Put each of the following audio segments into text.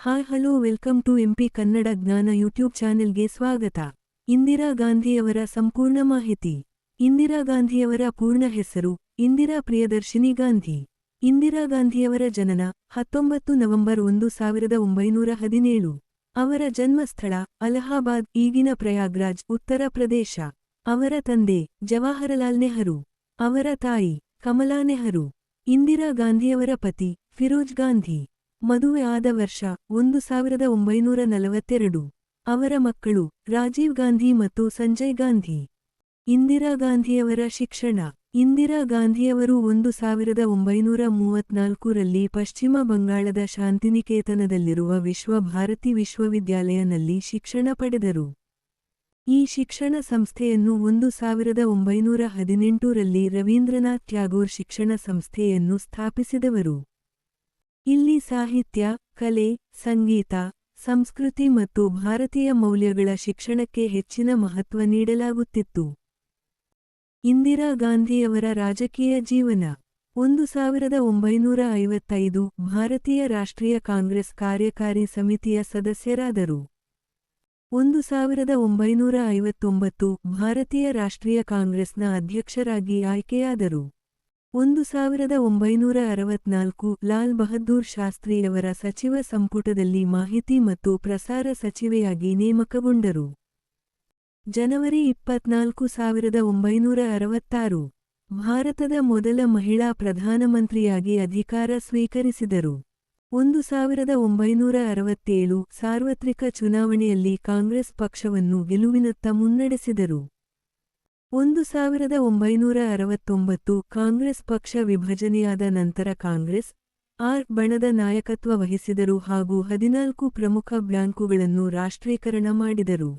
Hi hello welcome to MP Kannada Jnana YouTube ಚಾನೆಲ್ಗೆ ಸ್ವಾಗತ. ಇಂದಿರಾ ಗಾಂಧಿಯವರ ಸಂಪೂರ್ಣ ಮಾಹಿತಿ. ಇಂದಿರಾ ಗಾಂಧಿಯವರ ಪೂರ್ಣ ಹೆಸರು ಇಂದಿರಾ ಪ್ರಿಯದರ್ಶಿನಿ ಗಾಂಧಿ. ಇಂದಿರಾ ಗಾಂಧಿಯವರ ಜನನ 19 ನವೆಂಬರ್ 1917. ಅವರ ಜನ್ಮಸ್ಥಳ ಅಲಹಾಬಾದ್, ಈಗಿನ ಪ್ರಯಾಗ್ರಾಜ್, ಉತ್ತರ ಪ್ರದೇಶ. ಅವರ ತಂದೆ ಜವಾಹರಲಾಲ್ ನೆಹರು. ಅವರ ತಾಯಿ ಕಮಲಾ ನೆಹರು. ಇಂದಿರಾ ಗಾಂಧಿಯವರ ಪತಿ ಫಿರೋಜ್ ಗಾಂಧಿ. ಮದುವೆ ಆದ ವರ್ಷ 1942. ಅವರ ಮಕ್ಕಳು ರಾಜೀವ್ ಗಾಂಧಿ ಮತ್ತು ಸಂಜಯ್ ಗಾಂಧಿ. ಇಂದಿರಾ ಗಾಂಧಿಯವರ ಶಿಕ್ಷಣ. ಇಂದಿರಾ ಗಾಂಧಿಯವರು 1934ರಲ್ಲಿ ಪಶ್ಚಿಮ ಬಂಗಾಳದ ಶಾಂತಿನಿಕೇತನದಲ್ಲಿರುವ ವಿಶ್ವ ಭಾರತಿ ವಿಶ್ವವಿದ್ಯಾಲಯನಲ್ಲಿ ಶಿಕ್ಷಣ ಪಡೆದರು. ಈ ಶಿಕ್ಷಣ ಸಂಸ್ಥೆಯನ್ನು 1918ರಲ್ಲಿ ರವೀಂದ್ರನಾಥ್ ಟ್ಯಾಗೋರ್ ಶಿಕ್ಷಣ ಸಂಸ್ಥೆಯನ್ನು ಸ್ಥಾಪಿಸಿದವರು. ಇಲ್ಲಿ ಸಾಹಿತ್ಯ, ಕಲೆ, ಸಂಗೀತ, ಸಂಸ್ಕೃತಿ ಮತ್ತು ಭಾರತೀಯ ಮೌಲ್ಯಗಳ ಶಿಕ್ಷಣಕ್ಕೆ ಹೆಚ್ಚಿನ ಮಹತ್ವ ನೀಡಲಾಗುತ್ತಿತ್ತು. ಇಂದಿರಾ ಗಾಂಧಿಯವರ ರಾಜಕೀಯ ಜೀವನ. 1955 ಭಾರತೀಯ ರಾಷ್ಟ್ರೀಯ ಕಾಂಗ್ರೆಸ್ ಕಾರ್ಯಕಾರಿ ಸಮಿತಿಯ ಸದಸ್ಯರಾದರು. 1959 ಭಾರತೀಯ ರಾಷ್ಟ್ರೀಯ ಕಾಂಗ್ರೆಸ್ನ ಅಧ್ಯಕ್ಷರಾಗಿ ಆಯ್ಕೆಯಾದರು. 1964 ಲಾಲ್ ಬಹದ್ದೂರ್ ಶಾಸ್ತ್ರಿಯವರ ಸಚಿವ ಸಂಪುಟದಲ್ಲಿ ಮಾಹಿತಿ ಮತ್ತು ಪ್ರಸಾರ ಸಚಿವೆಯಾಗಿ ನೇಮಕಗೊಂಡರು. ಜನವರಿ 24, 1966 ಭಾರತದ ಮೊದಲ ಮಹಿಳಾ ಪ್ರಧಾನಮಂತ್ರಿಯಾಗಿ ಅಧಿಕಾರ ಸ್ವೀಕರಿಸಿದರು. 1967 ಸಾರ್ವತ್ರಿಕ ಚುನಾವಣೆಯಲ್ಲಿ ಕಾಂಗ್ರೆಸ್ ಪಕ್ಷವನ್ನು ಗೆಲುವಿನತ್ತ ಮುನ್ನಡೆಸಿದರು. 1969 ಕಾಂಗ್ರೆಸ್ ಪಕ್ಷ ವಿಭಜನೆಯಾದ ನಂತರ ಕಾಂಗ್ರೆಸ್ ಆರ್ ಬಣದ ನಾಯಕತ್ವ ವಹಿಸಿದರು ಹಾಗೂ 14 ಪ್ರಮುಖ ಬ್ಯಾಂಕುಗಳನ್ನು ರಾಷ್ಟ್ರೀಕರಣ ಮಾಡಿದರು.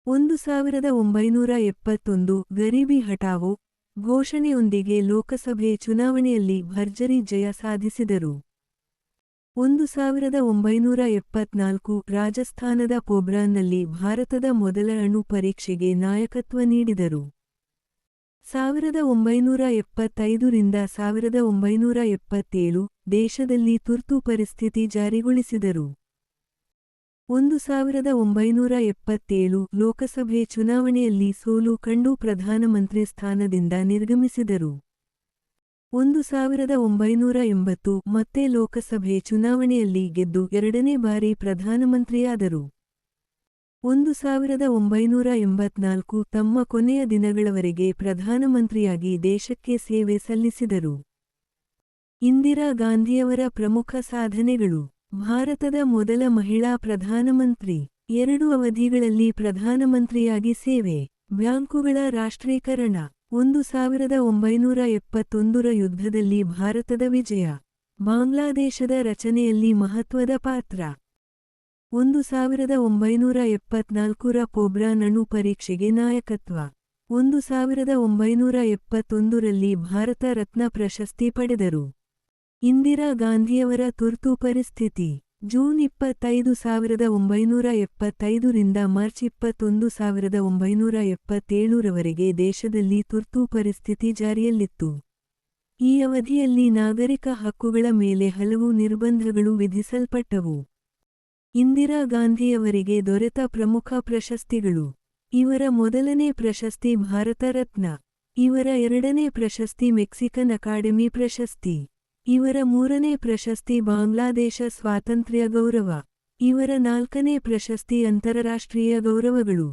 1971 ಗರೀಬಿ ಹಠಾವೋ ಘೋಷಣೆಯೊಂದಿಗೆ ಲೋಕಸಭೆ ಚುನಾವಣೆಯಲ್ಲಿ ಭರ್ಜರಿ ಜಯ ಸಾಧಿಸಿದರು. 1974 ರಾಜಸ್ಥಾನದ ಪೋಬ್ರಾನ್ನಲ್ಲಿ ಭಾರತದ ಮೊದಲ ಅಣು ಪರೀಕ್ಷೆಗೆ ನಾಯಕತ್ವ ನೀಡಿದರು. 1975ರಿಂದ 1977 ದೇಶದಲ್ಲಿ ತುರ್ತು ಪರಿಸ್ಥಿತಿ ಜಾರಿಗೊಳಿಸಿದರು. 1977 ಲೋಕಸಭೆ ಚುನಾವಣೆಯಲ್ಲಿ ಸೋಲು ಕಂಡು ಪ್ರಧಾನಮಂತ್ರಿ ಸ್ಥಾನದಿಂದ ನಿರ್ಗಮಿಸಿದರು. 1980 ಮತ್ತೆ ಲೋಕಸಭೆ ಚುನಾವಣೆಯಲ್ಲಿ ಗೆದ್ದು ಎರಡನೇ ಬಾರಿ ಪ್ರಧಾನಮಂತ್ರಿಯಾದರು. 1984 ತಮ್ಮ ಕೊನೆಯ ದಿನಗಳವರೆಗೆ ಪ್ರಧಾನಮಂತ್ರಿಯಾಗಿ ದೇಶಕ್ಕೆ ಸೇವೆ ಸಲ್ಲಿಸಿದರು. ಇಂದಿರಾ ಗಾಂಧಿಯವರ ಪ್ರಮುಖ ಸಾಧನೆಗಳು. ಭಾರತದ ಮೊದಲ ಮಹಿಳಾ ಪ್ರಧಾನಮಂತ್ರಿ. 2 ಅವಧಿಗಳಲ್ಲಿ ಪ್ರಧಾನಮಂತ್ರಿಯಾಗಿ ಸೇವೆ. ಬ್ಯಾಂಕುಗಳ ರಾಷ್ಟ್ರೀಕರಣ. 1971 ಯುದ್ಧದಲ್ಲಿ ಭಾರತದ ವಿಜಯ. ಬಾಂಗ್ಲಾದೇಶದ ರಚನೆಯಲ್ಲಿ ಮಹತ್ವದ ಪಾತ್ರ. 1974 ಪೋಬ್ರಾನ್ ಅಣು ಪರೀಕ್ಷೆಗೆ ನಾಯಕತ್ವ. 1971ರಲ್ಲಿ ಭಾರತ ರತ್ನ ಪ್ರಶಸ್ತಿ ಪಡೆದರು. ಇಂದಿರಾ ಗಾಂಧಿಯವರ ತುರ್ತು ಪರಿಸ್ಥಿತಿ. ಜೂನ್ 25, 1975ರಿಂದ ಮಾರ್ಚ್ 21, 1977ರವರೆಗೆ ದೇಶದಲ್ಲಿ ತುರ್ತು ಪರಿಸ್ಥಿತಿ ಜಾರಿಯಲ್ಲಿತ್ತು. ಈ ಅವಧಿಯಲ್ಲಿ ನಾಗರಿಕ ಹಕ್ಕುಗಳ ಮೇಲೆ ಹಲವು ನಿರ್ಬಂಧಗಳು ವಿಧಿಸಲ್ಪಟ್ಟವು. ಇಂದಿರಾ ಗಾಂಧಿಯವರಿಗೆ ದೊರೆತ ಪ್ರಮುಖ ಪ್ರಶಸ್ತಿಗಳು. ಇವರ ಮೊದಲನೇ ಪ್ರಶಸ್ತಿ ಭಾರತ ರತ್ನ. ಇವರ ಎರಡನೇ ಪ್ರಶಸ್ತಿ ಮೆಕ್ಸಿಕನ್ ಅಕಾಡೆಮಿ ಪ್ರಶಸ್ತಿ. ಇವರ ಮೂರನೇ ಪ್ರಶಸ್ತಿ ಬಾಂಗ್ಲಾದೇಶ ಸ್ವಾತಂತ್ರ್ಯ ಗೌರವ. ಇವರ ನಾಲ್ಕನೇ ಪ್ರಶಸ್ತಿ ಅಂತಾರಾಷ್ಟ್ರೀಯ ಗೌರವಗಳು.